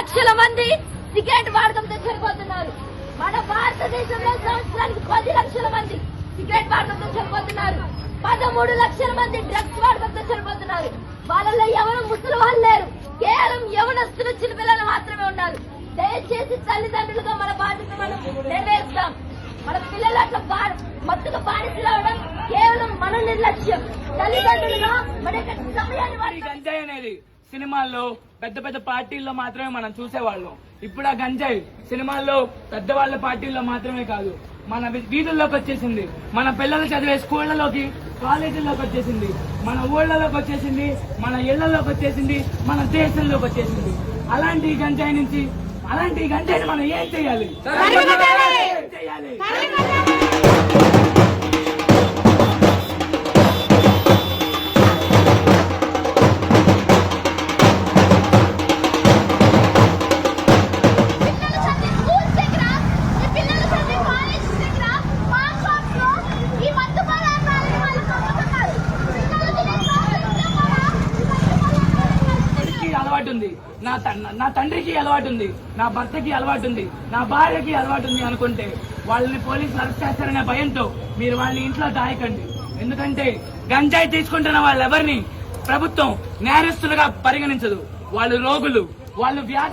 లక్షల మంది సిగరెట్ వాడకంతో చనిపోతున్నారు. మన భారతదేశంలో సంవత్సరానికి 10 లక్షల మంది సిగరెట్ వాడకంతో చనిపోతున్నారు. 13 లక్షల మంది డ్రగ్స్ వాడకంతో చనిపోతున్నారు. వాళ్ళలో ఎవరు ముసలి వాళ్ళు లేరు, కేవలం యవనస్తులు చిన్న పిల్లలు మాత్రమే ఉన్నారు. దయచేసి తల్లిదండ్రులుగా మన బాధ్యత మనం నెరవేరుస్తాం. మన పిల్లలు అట్లా మత్తుగా బానిసలవడం కేవలం మన నిర్లక్ష్యం. తల్లిదండ్రులుగా మన సమయాన్ని గంజాయి అనేది సినిమాల్లో పెద్ద పెద్ద పార్టీల్లో మాత్రమే మనం చూసేవాళ్ళం. ఇప్పుడు ఆ గంజాయి సినిమాల్లో పెద్దవాళ్ల పార్టీల్లో మాత్రమే కాదు, మన వీధుల్లోకి వచ్చేసింది, మన పిల్లలు చదివే స్కూళ్లలోకి కాలేజీల్లోకి వచ్చేసింది, మన ఊళ్లలోకి వచ్చేసింది, మన ఇళ్లలోకి వచ్చేసింది, మన దేశంలోకి వచ్చేసింది. అలాంటి గంజాయిని మనం ఏం చేయాలి? అలవాటు ఉంది, నా తండ్రికి అలవాటు ఉంది, నా భర్తకి అలవాటు ఉంది, నా భార్యకి అలవాటు ఉంది అనుకుంటే వాళ్ళని పోలీసులు అరెస్ట్ చేస్తారనే భయంతో మీరు వాళ్ళని ఇంట్లో దాయకండి. ఎందుకంటే గంజాయి తీసుకుంటున్న వాళ్ళెవరిని ప్రభుత్వం నేరస్తులుగా పరిగణించదు. వాళ్ళు రోగులు, వాళ్ళు వ్యాధి